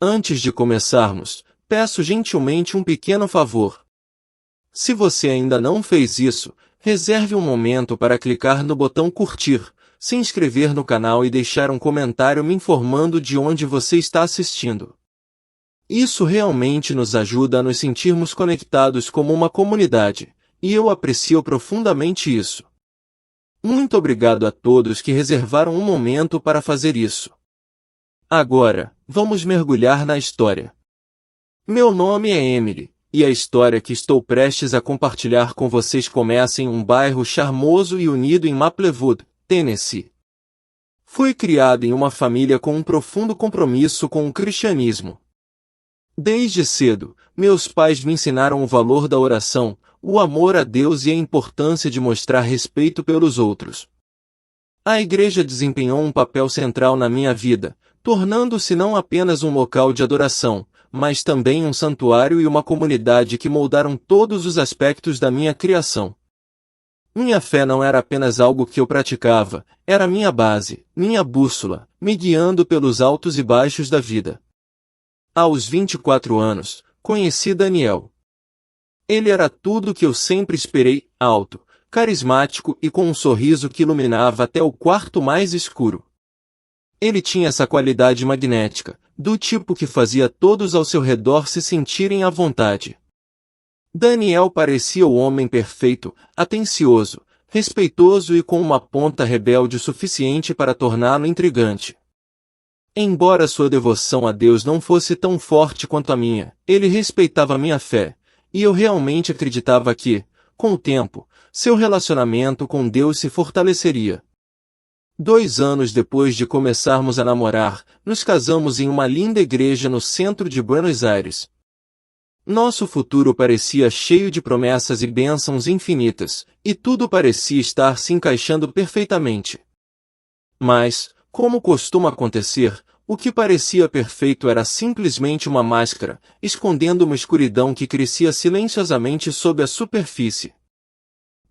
Antes de começarmos, peço gentilmente um pequeno favor. Se você ainda não fez isso, reserve um momento para clicar no botão curtir, se inscrever no canal e deixar um comentário me informando de onde você está assistindo. Isso realmente nos ajuda a nos sentirmos conectados como uma comunidade, e eu aprecio profundamente isso. Muito obrigado a todos que reservaram um momento para fazer isso. Agora, vamos mergulhar na história. Meu nome é Emily, e a história que estou prestes a compartilhar com vocês começa em um bairro charmoso e unido em Maplewood, Tennessee. Fui criado em uma família com um profundo compromisso com o cristianismo. Desde cedo, meus pais me ensinaram o valor da oração, o amor a Deus e a importância de mostrar respeito pelos outros. A igreja desempenhou um papel central na minha vida, tornando-se não apenas um local de adoração, mas também um santuário e uma comunidade que moldaram todos os aspectos da minha criação. Minha fé não era apenas algo que eu praticava, era minha base, minha bússola, me guiando pelos altos e baixos da vida. Aos 24 anos, conheci Daniel. Ele era tudo o que eu sempre esperei, alto, carismático e com um sorriso que iluminava até o quarto mais escuro. Ele tinha essa qualidade magnética, do tipo que fazia todos ao seu redor se sentirem à vontade. Daniel parecia o homem perfeito, atencioso, respeitoso e com uma ponta rebelde suficiente para torná-lo intrigante. Embora sua devoção a Deus não fosse tão forte quanto a minha, ele respeitava minha fé, e eu realmente acreditava que, com o tempo, seu relacionamento com Deus se fortaleceria. 2 anos depois de começarmos a namorar, nos casamos em uma linda igreja no centro de Buenos Aires. Nosso futuro parecia cheio de promessas e bênçãos infinitas, e tudo parecia estar se encaixando perfeitamente. Mas, como costuma acontecer, o que parecia perfeito era simplesmente uma máscara, escondendo uma escuridão que crescia silenciosamente sob a superfície.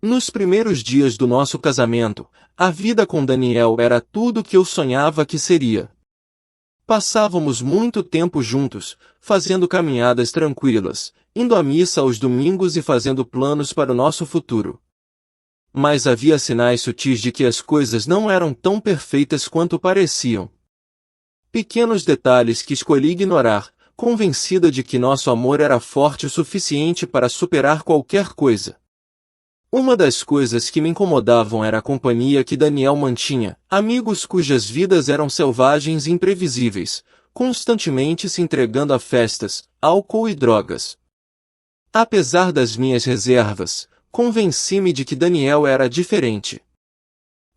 Nos primeiros dias do nosso casamento, a vida com Daniel era tudo o que eu sonhava que seria. Passávamos muito tempo juntos, fazendo caminhadas tranquilas, indo à missa aos domingos e fazendo planos para o nosso futuro. Mas havia sinais sutis de que as coisas não eram tão perfeitas quanto pareciam. Pequenos detalhes que escolhi ignorar, convencida de que nosso amor era forte o suficiente para superar qualquer coisa. Uma das coisas que me incomodavam era a companhia que Daniel mantinha, amigos cujas vidas eram selvagens e imprevisíveis, constantemente se entregando a festas, álcool e drogas. Apesar das minhas reservas, convenci-me de que Daniel era diferente.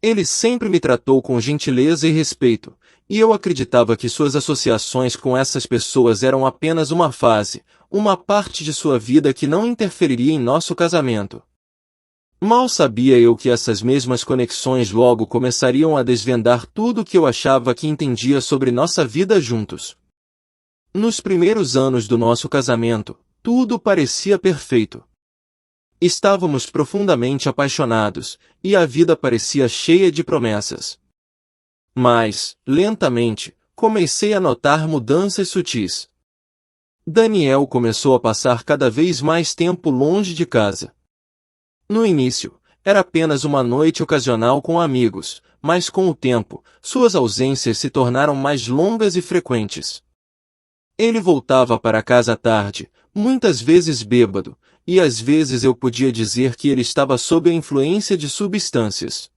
Ele sempre me tratou com gentileza e respeito, e eu acreditava que suas associações com essas pessoas eram apenas uma fase, uma parte de sua vida que não interferiria em nosso casamento. Mal sabia eu que essas mesmas conexões logo começariam a desvendar tudo o que eu achava que entendia sobre nossa vida juntos. Nos primeiros anos do nosso casamento, tudo parecia perfeito. Estávamos profundamente apaixonados, e a vida parecia cheia de promessas. Mas, lentamente, comecei a notar mudanças sutis. Daniel começou a passar cada vez mais tempo longe de casa. No início, era apenas uma noite ocasional com amigos, mas com o tempo, suas ausências se tornaram mais longas e frequentes. Ele voltava para casa à tarde, muitas vezes bêbado, e às vezes eu podia dizer que ele estava sob a influência de substâncias.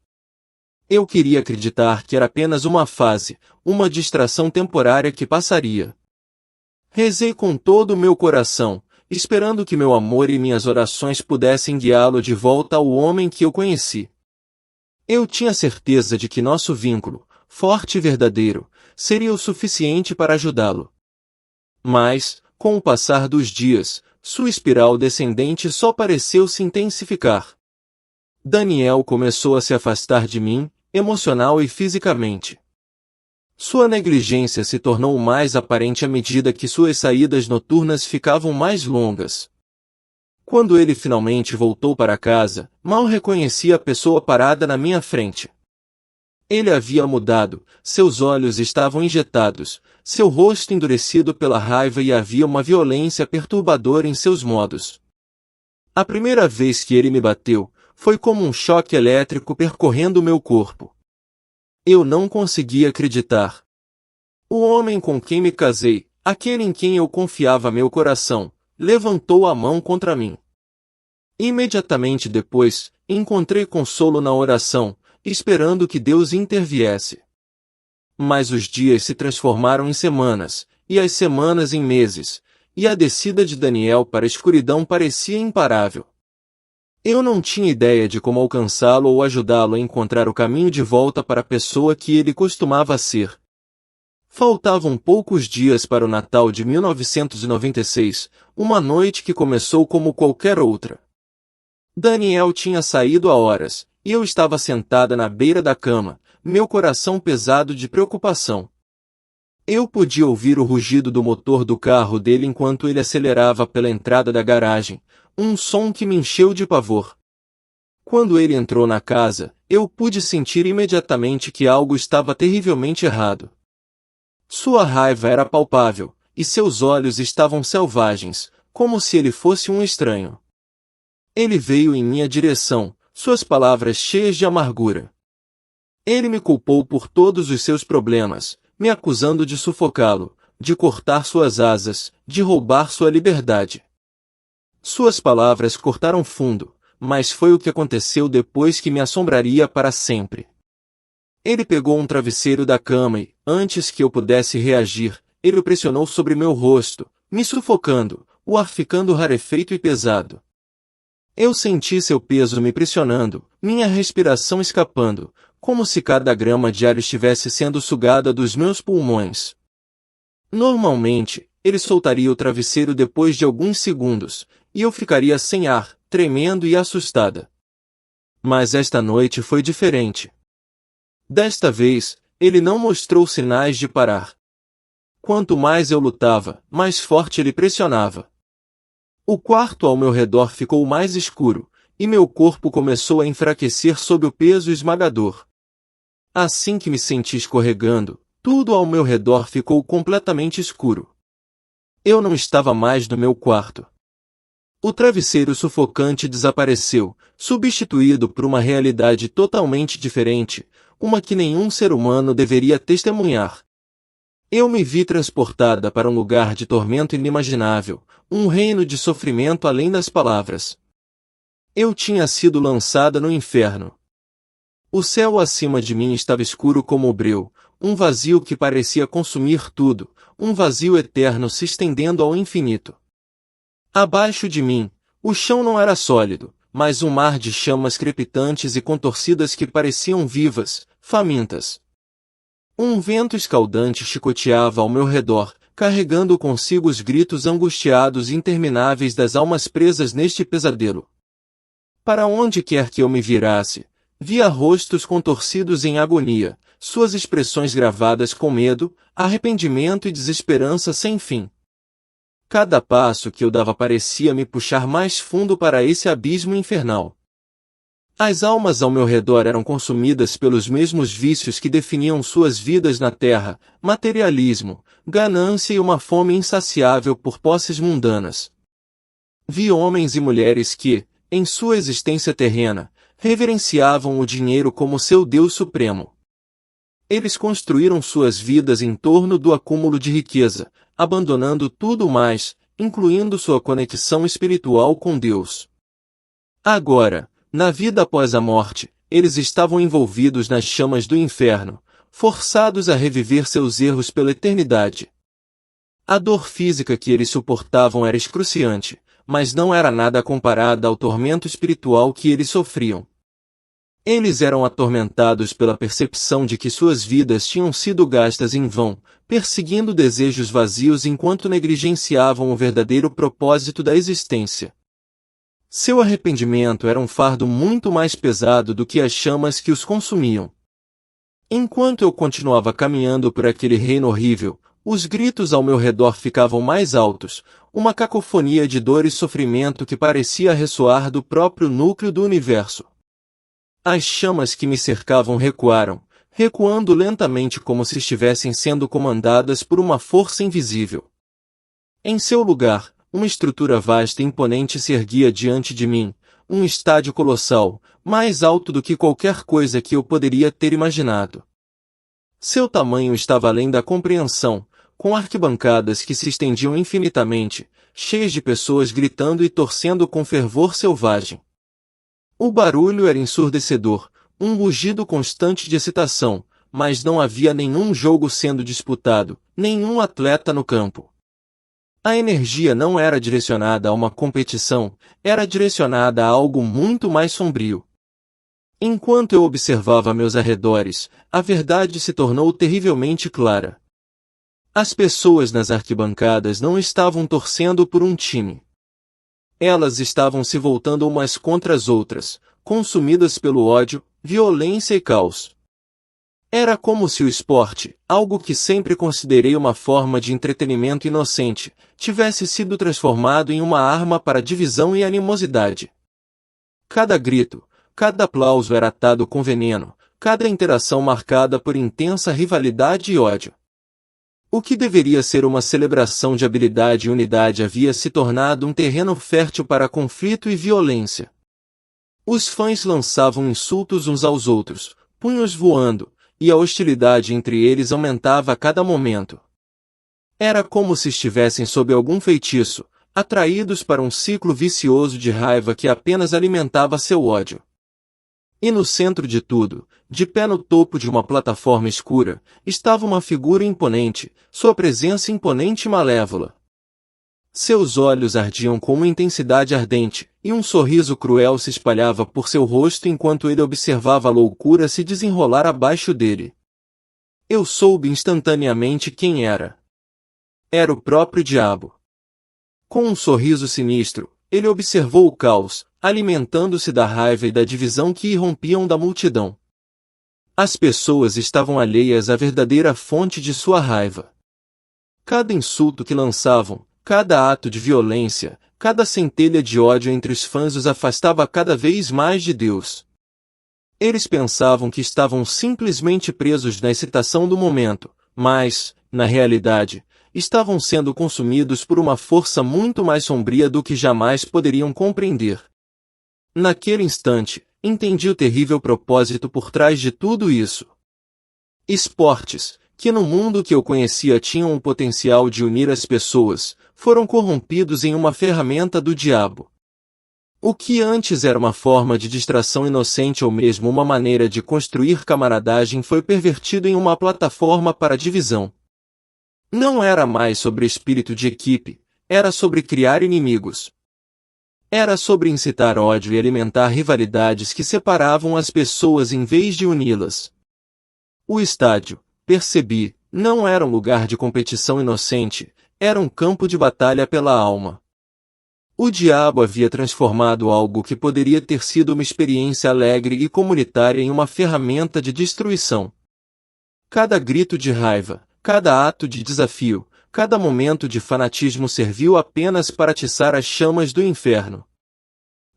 Eu queria acreditar que era apenas uma fase, uma distração temporária que passaria. Rezei com todo o meu coração, esperando que meu amor e minhas orações pudessem guiá-lo de volta ao homem que eu conheci. Eu tinha certeza de que nosso vínculo, forte e verdadeiro, seria o suficiente para ajudá-lo. Mas, com o passar dos dias, sua espiral descendente só pareceu se intensificar. Daniel começou a se afastar de mim, emocional e fisicamente. Sua negligência se tornou mais aparente à medida que suas saídas noturnas ficavam mais longas. Quando ele finalmente voltou para casa, mal reconheci a pessoa parada na minha frente. Ele havia mudado, seus olhos estavam injetados, seu rosto endurecido pela raiva e havia uma violência perturbadora em seus modos. A primeira vez que ele me bateu, foi como um choque elétrico percorrendo o meu corpo. Eu não conseguia acreditar. O homem com quem me casei, aquele em quem eu confiava meu coração, levantou a mão contra mim. Imediatamente depois, encontrei consolo na oração, esperando que Deus interviesse. Mas os dias se transformaram em semanas, e as semanas em meses, e a descida de Daniel para a escuridão parecia imparável. Eu não tinha ideia de como alcançá-lo ou ajudá-lo a encontrar o caminho de volta para a pessoa que ele costumava ser. Faltavam poucos dias para o Natal de 1996, uma noite que começou como qualquer outra. Daniel tinha saído há horas, e eu estava sentada na beira da cama, meu coração pesado de preocupação. Eu podia ouvir o rugido do motor do carro dele enquanto ele acelerava pela entrada da garagem, um som que me encheu de pavor. Quando ele entrou na casa, eu pude sentir imediatamente que algo estava terrivelmente errado. Sua raiva era palpável, e seus olhos estavam selvagens, como se ele fosse um estranho. Ele veio em minha direção, suas palavras cheias de amargura. Ele me culpou por todos os seus problemas, me acusando de sufocá-lo, de cortar suas asas, de roubar sua liberdade. Suas palavras cortaram fundo, mas foi o que aconteceu depois que me assombraria para sempre. Ele pegou um travesseiro da cama e, antes que eu pudesse reagir, ele o pressionou sobre meu rosto, me sufocando, o ar ficando rarefeito e pesado. Eu senti seu peso me pressionando, minha respiração escapando, como se cada grama de ar estivesse sendo sugada dos meus pulmões. Normalmente, ele soltaria o travesseiro depois de alguns segundos, e eu ficaria sem ar, tremendo e assustada. Mas esta noite foi diferente. Desta vez, ele não mostrou sinais de parar. Quanto mais eu lutava, mais forte ele pressionava. O quarto ao meu redor ficou mais escuro, e meu corpo começou a enfraquecer sob o peso esmagador. Assim que me senti escorregando, tudo ao meu redor ficou completamente escuro. Eu não estava mais no meu quarto. O travesseiro sufocante desapareceu, substituído por uma realidade totalmente diferente, uma que nenhum ser humano deveria testemunhar. Eu me vi transportada para um lugar de tormento inimaginável, um reino de sofrimento além das palavras. Eu tinha sido lançada no inferno. O céu acima de mim estava escuro como o breu, um vazio que parecia consumir tudo, um vazio eterno se estendendo ao infinito. Abaixo de mim, o chão não era sólido, mas um mar de chamas crepitantes e contorcidas que pareciam vivas, famintas. Um vento escaldante chicoteava ao meu redor, carregando consigo os gritos angustiados e intermináveis das almas presas neste pesadelo. Para onde quer que eu me virasse, via rostos contorcidos em agonia, suas expressões gravadas com medo, arrependimento e desesperança sem fim. Cada passo que eu dava parecia me puxar mais fundo para esse abismo infernal. As almas ao meu redor eram consumidas pelos mesmos vícios que definiam suas vidas na terra, materialismo, ganância e uma fome insaciável por posses mundanas. Vi homens e mulheres que, em sua existência terrena, reverenciavam o dinheiro como seu Deus supremo. Eles construíram suas vidas em torno do acúmulo de riqueza, abandonando tudo mais, incluindo sua conexão espiritual com Deus. Agora, na vida após a morte, eles estavam envolvidos nas chamas do inferno, forçados a reviver seus erros pela eternidade. A dor física que eles suportavam era excruciante, mas não era nada comparada ao tormento espiritual que eles sofriam. Eles eram atormentados pela percepção de que suas vidas tinham sido gastas em vão, perseguindo desejos vazios enquanto negligenciavam o verdadeiro propósito da existência. Seu arrependimento era um fardo muito mais pesado do que as chamas que os consumiam. Enquanto eu continuava caminhando por aquele reino horrível, os gritos ao meu redor ficavam mais altos, uma cacofonia de dor e sofrimento que parecia ressoar do próprio núcleo do universo. As chamas que me cercavam recuaram, recuando lentamente como se estivessem sendo comandadas por uma força invisível. Em seu lugar, uma estrutura vasta e imponente se erguia diante de mim, um estádio colossal, mais alto do que qualquer coisa que eu poderia ter imaginado. Seu tamanho estava além da compreensão, com arquibancadas que se estendiam infinitamente, cheias de pessoas gritando e torcendo com fervor selvagem. O barulho era ensurdecedor, um rugido constante de excitação, mas não havia nenhum jogo sendo disputado, nenhum atleta no campo. A energia não era direcionada a uma competição, era direcionada a algo muito mais sombrio. Enquanto eu observava meus arredores, a verdade se tornou terrivelmente clara. As pessoas nas arquibancadas não estavam torcendo por um time. Elas estavam se voltando umas contra as outras, consumidas pelo ódio, violência e caos. Era como se o esporte, algo que sempre considerei uma forma de entretenimento inocente, tivesse sido transformado em uma arma para divisão e animosidade. Cada grito, cada aplauso era atado com veneno, cada interação marcada por intensa rivalidade e ódio. O que deveria ser uma celebração de habilidade e unidade havia se tornado um terreno fértil para conflito e violência. Os fãs lançavam insultos uns aos outros, punhos voando, e a hostilidade entre eles aumentava a cada momento. Era como se estivessem sob algum feitiço, atraídos para um ciclo vicioso de raiva que apenas alimentava seu ódio. E no centro de tudo, de pé no topo de uma plataforma escura, estava uma figura imponente, sua presença imponente e malévola. Seus olhos ardiam com uma intensidade ardente, e um sorriso cruel se espalhava por seu rosto enquanto ele observava a loucura se desenrolar abaixo dele. Eu soube instantaneamente quem era. Era o próprio diabo. Com um sorriso sinistro, ele observou o caos, alimentando-se da raiva e da divisão que irrompiam da multidão. As pessoas estavam alheias à verdadeira fonte de sua raiva. Cada insulto que lançavam, cada ato de violência, cada centelha de ódio entre os fãs os afastava cada vez mais de Deus. Eles pensavam que estavam simplesmente presos na excitação do momento, mas, na realidade, estavam sendo consumidos por uma força muito mais sombria do que jamais poderiam compreender. Naquele instante, entendi o terrível propósito por trás de tudo isso. Esportes, que no mundo que eu conhecia tinham o potencial de unir as pessoas, foram corrompidos em uma ferramenta do diabo. O que antes era uma forma de distração inocente ou mesmo uma maneira de construir camaradagem foi pervertido em uma plataforma para divisão. Não era mais sobre espírito de equipe, era sobre criar inimigos. Era sobre incitar ódio e alimentar rivalidades que separavam as pessoas em vez de uni-las. O estádio, percebi, não era um lugar de competição inocente, era um campo de batalha pela alma. O diabo havia transformado algo que poderia ter sido uma experiência alegre e comunitária em uma ferramenta de destruição. Cada grito de raiva, cada ato de desafio, cada momento de fanatismo serviu apenas para atiçar as chamas do inferno.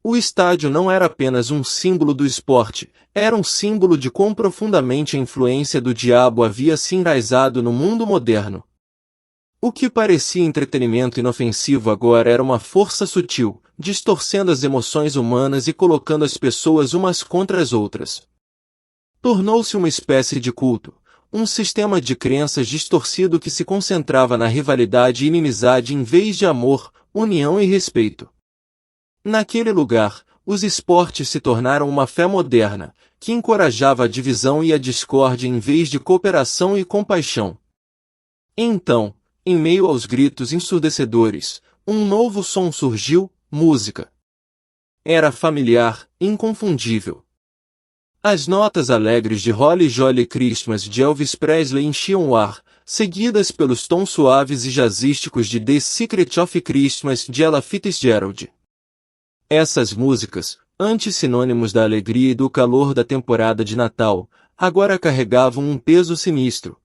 O estádio não era apenas um símbolo do esporte, era um símbolo de quão profundamente a influência do diabo havia se enraizado no mundo moderno. O que parecia entretenimento inofensivo agora era uma força sutil, distorcendo as emoções humanas e colocando as pessoas umas contra as outras. Tornou-se uma espécie de culto, um sistema de crenças distorcido que se concentrava na rivalidade e inimizade em vez de amor, união e respeito. Naquele lugar, os esportes se tornaram uma fé moderna, que encorajava a divisão e a discórdia em vez de cooperação e compaixão. Então, em meio aos gritos ensurdecedores, um novo som surgiu, música. Era familiar, inconfundível. As notas alegres de Holly Jolly Christmas de Elvis Presley enchiam o ar, seguidas pelos tons suaves e jazzísticos de The Secret of Christmas de Ella Fitzgerald. Essas músicas, antes sinônimos da alegria e do calor da temporada de Natal, agora carregavam um peso sinistro.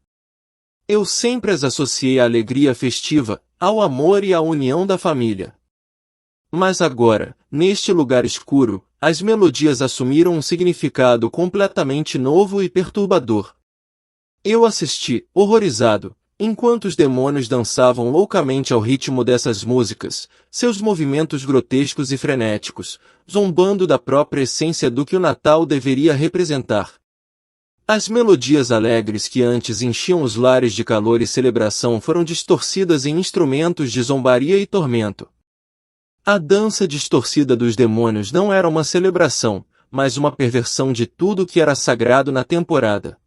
Eu sempre as associei à alegria festiva, ao amor e à união da família. Mas agora, neste lugar escuro, as melodias assumiram um significado completamente novo e perturbador. Eu assisti, horrorizado, enquanto os demônios dançavam loucamente ao ritmo dessas músicas, seus movimentos grotescos e frenéticos, zombando da própria essência do que o Natal deveria representar. As melodias alegres que antes enchiam os lares de calor e celebração foram distorcidas em instrumentos de zombaria e tormento. A dança distorcida dos demônios não era uma celebração, mas uma perversão de tudo que era sagrado na temporada.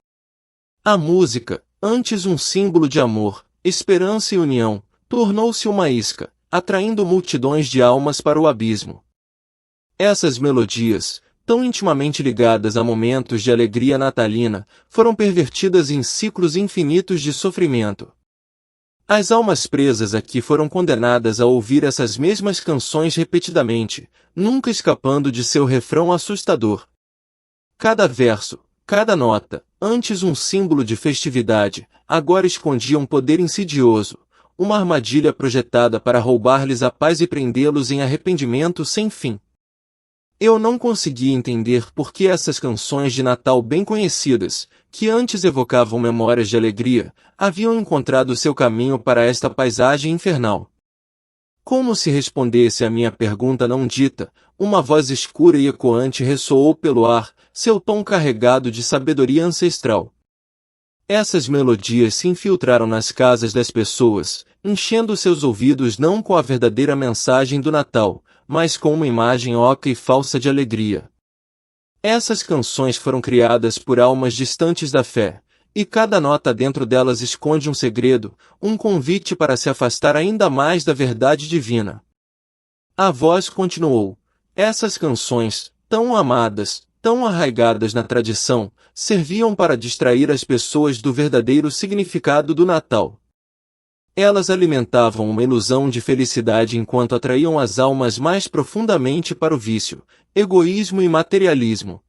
A música, antes um símbolo de amor, esperança e união, tornou-se uma isca, atraindo multidões de almas para o abismo. Essas melodias, tão intimamente ligadas a momentos de alegria natalina, foram pervertidas em ciclos infinitos de sofrimento. As almas presas aqui foram condenadas a ouvir essas mesmas canções repetidamente, nunca escapando de seu refrão assustador. Cada verso, cada nota, antes um símbolo de festividade, agora escondia um poder insidioso, uma armadilha projetada para roubar-lhes a paz e prendê-los em arrependimento sem fim. Eu não conseguia entender por que essas canções de Natal bem conhecidas, que antes evocavam memórias de alegria, haviam encontrado seu caminho para esta paisagem infernal. Como se respondesse à minha pergunta não dita, uma voz escura e ecoante ressoou pelo ar, seu tom carregado de sabedoria ancestral. Essas melodias se infiltraram nas casas das pessoas, enchendo seus ouvidos não com a verdadeira mensagem do Natal, mas com uma imagem oca e falsa de alegria. Essas canções foram criadas por almas distantes da fé, e cada nota dentro delas esconde um segredo, um convite para se afastar ainda mais da verdade divina. A voz continuou. Essas canções, tão amadas, tão arraigadas na tradição, serviam para distrair as pessoas do verdadeiro significado do Natal. Elas alimentavam uma ilusão de felicidade enquanto atraíam as almas mais profundamente para o vício, egoísmo e materialismo.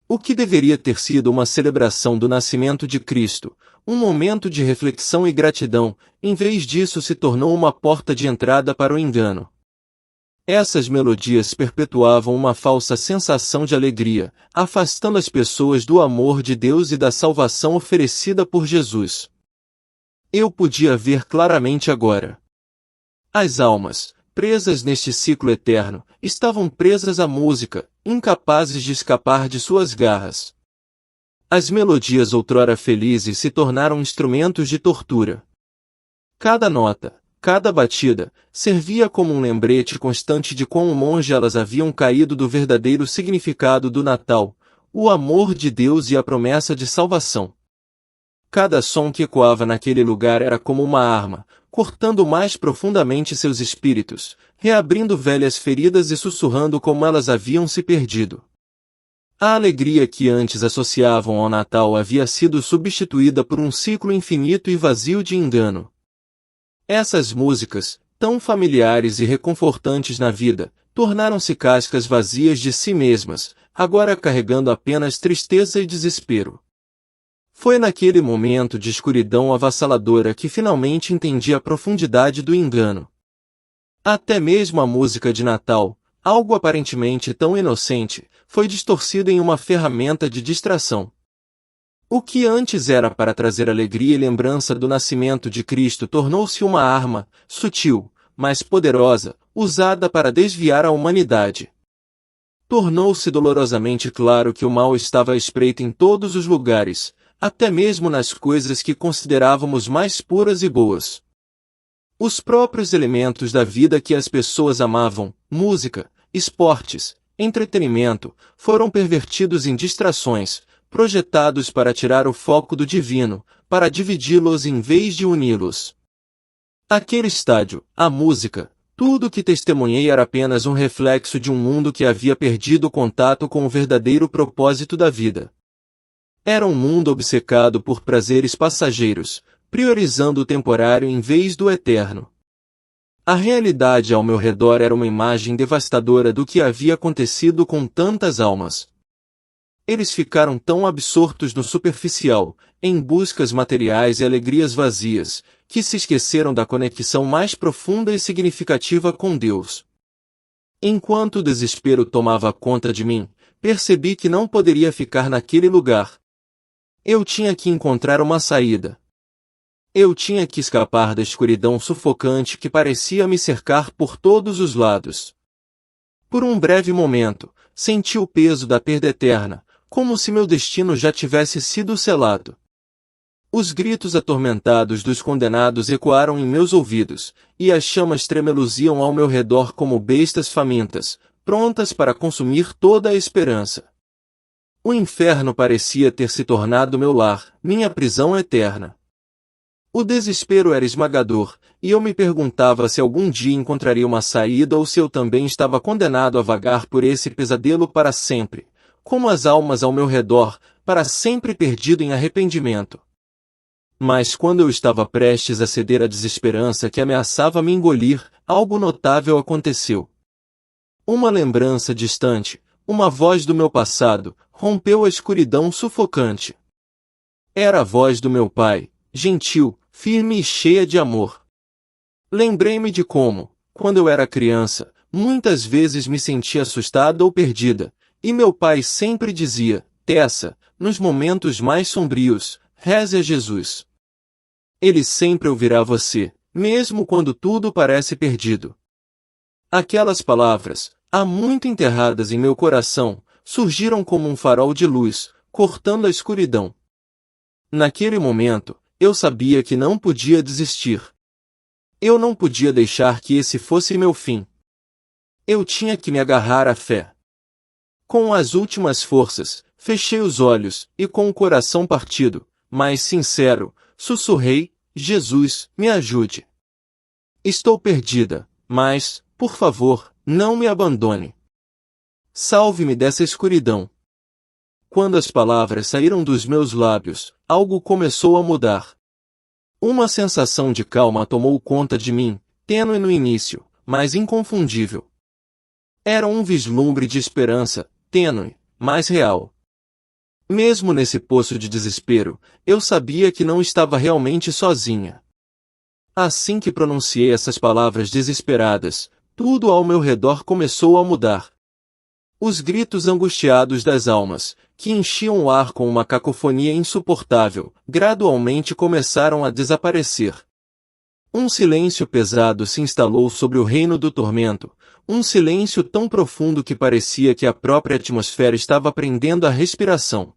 O que deveria ter sido uma celebração do nascimento de Cristo, um momento de reflexão e gratidão, em vez disso se tornou uma porta de entrada para o engano. Essas melodias perpetuavam uma falsa sensação de alegria, afastando as pessoas do amor de Deus e da salvação oferecida por Jesus. Eu podia ver claramente agora. As almas, presas neste ciclo eterno, estavam presas à música, incapazes de escapar de suas garras. As melodias outrora felizes se tornaram instrumentos de tortura. Cada nota, cada batida, servia como um lembrete constante de quão longe elas haviam caído do verdadeiro significado do Natal, o amor de Deus e a promessa de salvação. Cada som que ecoava naquele lugar era como uma arma, cortando mais profundamente seus espíritos, reabrindo velhas feridas e sussurrando como elas haviam se perdido. A alegria que antes associavam ao Natal havia sido substituída por um ciclo infinito e vazio de engano. Essas músicas, tão familiares e reconfortantes na vida, tornaram-se cascas vazias de si mesmas, agora carregando apenas tristeza e desespero. Foi naquele momento de escuridão avassaladora que finalmente entendi a profundidade do engano. Até mesmo a música de Natal, algo aparentemente tão inocente, foi distorcida em uma ferramenta de distração. O que antes era para trazer alegria e lembrança do nascimento de Cristo tornou-se uma arma, sutil, mas poderosa, usada para desviar a humanidade. Tornou-se dolorosamente claro que o mal estava à espreita em todos os lugares, até mesmo nas coisas que considerávamos mais puras e boas. Os próprios elementos da vida que as pessoas amavam, música, esportes, entretenimento, foram pervertidos em distrações, projetados para tirar o foco do divino, para dividi-los em vez de uni-los. Aquele estádio, a música, tudo o que testemunhei era apenas um reflexo de um mundo que havia perdido o contato com o verdadeiro propósito da vida. Era um mundo obcecado por prazeres passageiros, priorizando o temporário em vez do eterno. A realidade ao meu redor era uma imagem devastadora do que havia acontecido com tantas almas. Eles ficaram tão absortos no superficial, em buscas materiais e alegrias vazias, que se esqueceram da conexão mais profunda e significativa com Deus. Enquanto o desespero tomava conta de mim, percebi que não poderia ficar naquele lugar. Eu tinha que encontrar uma saída. Eu tinha que escapar da escuridão sufocante que parecia me cercar por todos os lados. Por um breve momento, senti o peso da perda eterna, como se meu destino já tivesse sido selado. Os gritos atormentados dos condenados ecoaram em meus ouvidos, e as chamas tremeluziam ao meu redor como bestas famintas, prontas para consumir toda a esperança. O inferno parecia ter se tornado meu lar, minha prisão eterna. O desespero era esmagador, e eu me perguntava se algum dia encontraria uma saída ou se eu também estava condenado a vagar por esse pesadelo para sempre, como as almas ao meu redor, para sempre perdido em arrependimento. Mas quando eu estava prestes a ceder à desesperança que ameaçava me engolir, algo notável aconteceu. Uma lembrança distante, uma voz do meu passado, rompeu a escuridão sufocante. Era a voz do meu pai, gentil, firme e cheia de amor. Lembrei-me de como, quando eu era criança, muitas vezes me sentia assustada ou perdida, e meu pai sempre dizia: Tessa, nos momentos mais sombrios, reze a Jesus. Ele sempre ouvirá você, mesmo quando tudo parece perdido. Aquelas palavras, há muito enterradas em meu coração, surgiram como um farol de luz, cortando a escuridão. Naquele momento, eu sabia que não podia desistir. Eu não podia deixar que esse fosse meu fim. Eu tinha que me agarrar à fé. Com as últimas forças, fechei os olhos, e com o coração partido, mas sincero, sussurrei: Jesus, me ajude. Estou perdida, mas, por favor, não me abandone. Salve-me dessa escuridão. Quando as palavras saíram dos meus lábios, algo começou a mudar. Uma sensação de calma tomou conta de mim, tênue no início, mas inconfundível. Era um vislumbre de esperança, tênue, mas real. Mesmo nesse poço de desespero, eu sabia que não estava realmente sozinha. Assim que pronunciei essas palavras desesperadas, tudo ao meu redor começou a mudar. Os gritos angustiados das almas, que enchiam o ar com uma cacofonia insuportável, gradualmente começaram a desaparecer. Um silêncio pesado se instalou sobre o reino do tormento, um silêncio tão profundo que parecia que a própria atmosfera estava prendendo a respiração.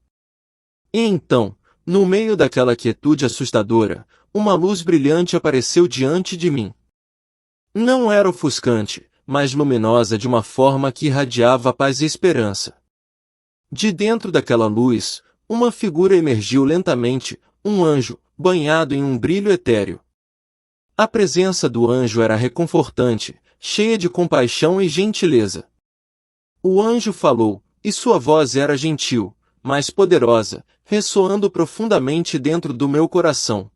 E então, no meio daquela quietude assustadora, uma luz brilhante apareceu diante de mim. Não era ofuscante, mas luminosa de uma forma que irradiava paz e esperança. De dentro daquela luz, uma figura emergiu lentamente, um anjo, banhado em um brilho etéreo. A presença do anjo era reconfortante, cheia de compaixão e gentileza. O anjo falou, e sua voz era gentil, mas poderosa, ressoando profundamente dentro do meu coração.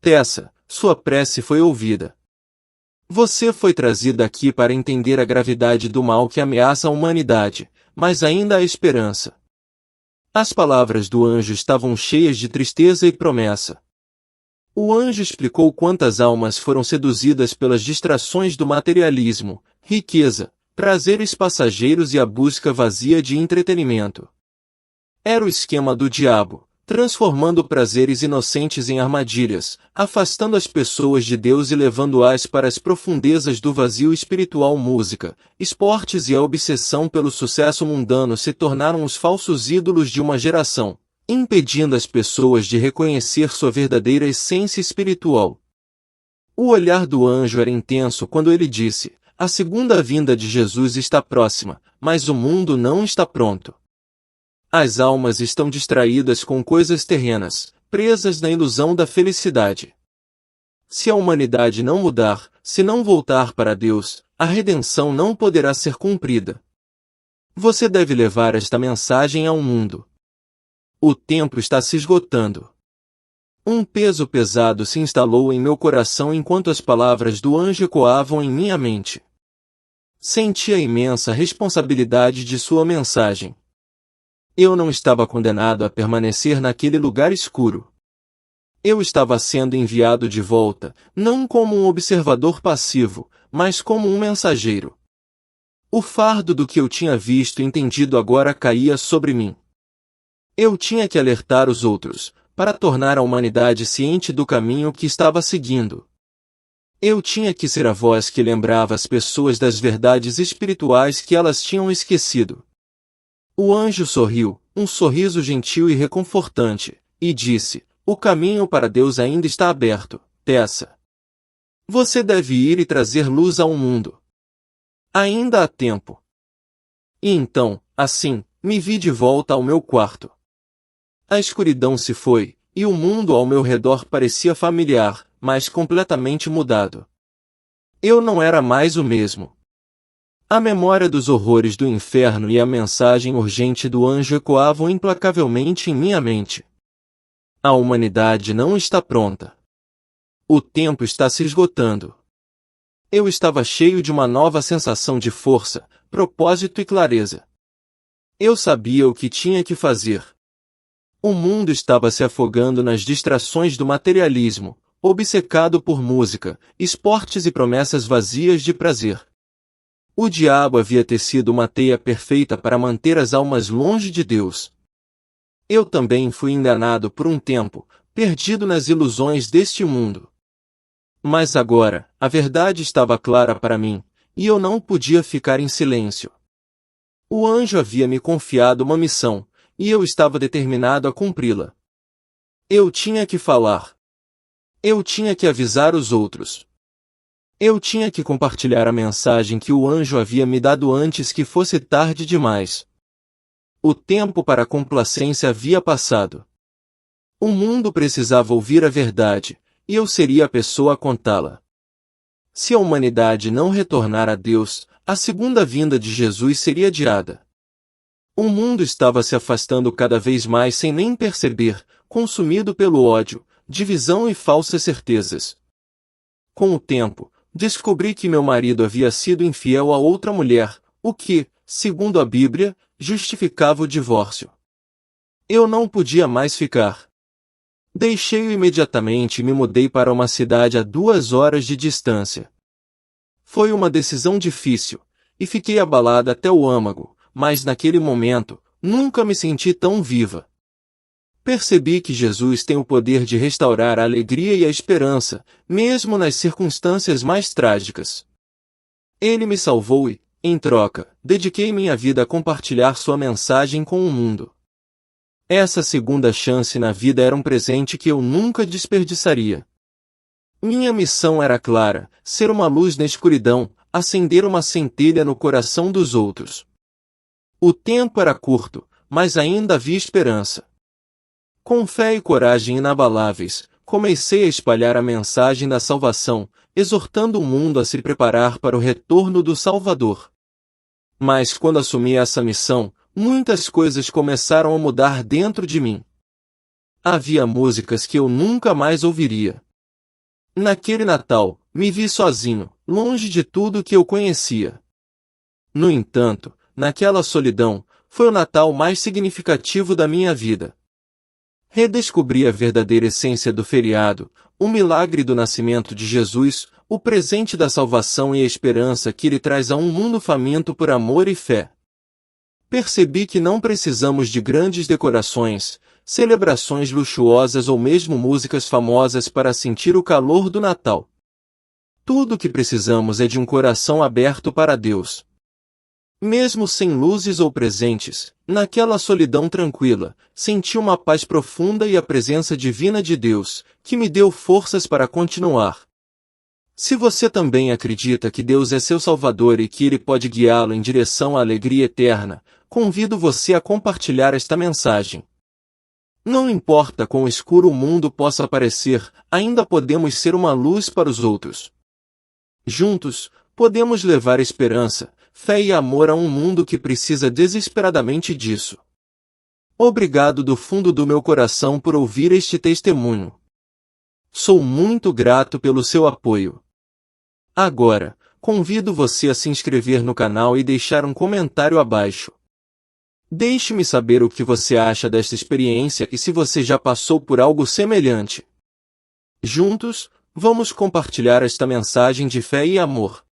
Tessa, sua prece foi ouvida. Você foi trazida aqui para entender a gravidade do mal que ameaça a humanidade, mas ainda há esperança. As palavras do anjo estavam cheias de tristeza e promessa. O anjo explicou quantas almas foram seduzidas pelas distrações do materialismo, riqueza, prazeres passageiros e a busca vazia de entretenimento. Era o esquema do diabo, transformando prazeres inocentes em armadilhas, afastando as pessoas de Deus e levando-as para as profundezas do vazio espiritual. Música, esportes e a obsessão pelo sucesso mundano se tornaram os falsos ídolos de uma geração, impedindo as pessoas de reconhecer sua verdadeira essência espiritual. O olhar do anjo era intenso quando ele disse: a segunda vinda de Jesus está próxima, mas o mundo não está pronto. As almas estão distraídas com coisas terrenas, presas na ilusão da felicidade. Se a humanidade não mudar, se não voltar para Deus, a redenção não poderá ser cumprida. Você deve levar esta mensagem ao mundo. O tempo está se esgotando. Um peso pesado se instalou em meu coração enquanto as palavras do anjo ecoavam em minha mente. Senti a imensa responsabilidade de sua mensagem. Eu não estava condenado a permanecer naquele lugar escuro. Eu estava sendo enviado de volta, não como um observador passivo, mas como um mensageiro. O fardo do que eu tinha visto e entendido agora caía sobre mim. Eu tinha que alertar os outros, para tornar a humanidade ciente do caminho que estava seguindo. Eu tinha que ser a voz que lembrava as pessoas das verdades espirituais que elas tinham esquecido. O anjo sorriu, um sorriso gentil e reconfortante, e disse: "O caminho para Deus ainda está aberto, Tessa. Você deve ir e trazer luz ao mundo. Ainda há tempo." E então, assim, me vi de volta ao meu quarto. A escuridão se foi, e o mundo ao meu redor parecia familiar, mas completamente mudado. Eu não era mais o mesmo. A memória dos horrores do inferno e a mensagem urgente do anjo ecoavam implacavelmente em minha mente. A humanidade não está pronta. O tempo está se esgotando. Eu estava cheio de uma nova sensação de força, propósito e clareza. Eu sabia o que tinha que fazer. O mundo estava se afogando nas distrações do materialismo, obcecado por música, esportes e promessas vazias de prazer. O diabo havia tecido uma teia perfeita para manter as almas longe de Deus. Eu também fui enganado por um tempo, perdido nas ilusões deste mundo. Mas agora, a verdade estava clara para mim, e eu não podia ficar em silêncio. O anjo havia me confiado uma missão, e eu estava determinado a cumpri-la. Eu tinha que falar. Eu tinha que avisar os outros. Eu tinha que compartilhar a mensagem que o anjo havia me dado antes que fosse tarde demais. O tempo para a complacência havia passado. O mundo precisava ouvir a verdade, e eu seria a pessoa a contá-la. Se a humanidade não retornar a Deus, a segunda vinda de Jesus seria adiada. O mundo estava se afastando cada vez mais sem nem perceber, consumido pelo ódio, divisão e falsas certezas. Com o tempo, descobri que meu marido havia sido infiel a outra mulher, o que, segundo a Bíblia, justificava o divórcio. Eu não podia mais ficar. Deixei-o imediatamente e me mudei para uma cidade a 2 horas de distância. Foi uma decisão difícil, e fiquei abalada até o âmago, mas naquele momento, nunca me senti tão viva. Percebi que Jesus tem o poder de restaurar a alegria e a esperança, mesmo nas circunstâncias mais trágicas. Ele me salvou e, em troca, dediquei minha vida a compartilhar sua mensagem com o mundo. Essa segunda chance na vida era um presente que eu nunca desperdiçaria. Minha missão era clara: ser uma luz na escuridão, acender uma centelha no coração dos outros. O tempo era curto, mas ainda havia esperança. Com fé e coragem inabaláveis, comecei a espalhar a mensagem da salvação, exortando o mundo a se preparar para o retorno do Salvador. Mas quando assumi essa missão, muitas coisas começaram a mudar dentro de mim. Havia músicas que eu nunca mais ouviria. Naquele Natal, me vi sozinho, longe de tudo que eu conhecia. No entanto, naquela solidão, foi o Natal mais significativo da minha vida. Redescobri a verdadeira essência do feriado, o milagre do nascimento de Jesus, o presente da salvação e a esperança que ele traz a um mundo faminto por amor e fé. Percebi que não precisamos de grandes decorações, celebrações luxuosas ou mesmo músicas famosas para sentir o calor do Natal. Tudo o que precisamos é de um coração aberto para Deus. Mesmo sem luzes ou presentes, naquela solidão tranquila, senti uma paz profunda e a presença divina de Deus, que me deu forças para continuar. Se você também acredita que Deus é seu Salvador e que Ele pode guiá-lo em direção à alegria eterna, convido você a compartilhar esta mensagem. Não importa quão escuro o mundo possa parecer, ainda podemos ser uma luz para os outros. Juntos, podemos levar esperança, fé e amor a um mundo que precisa desesperadamente disso. Obrigado do fundo do meu coração por ouvir este testemunho. Sou muito grato pelo seu apoio. Agora, convido você a se inscrever no canal e deixar um comentário abaixo. Deixe-me saber o que você acha desta experiência e se você já passou por algo semelhante. Juntos, vamos compartilhar esta mensagem de fé e amor.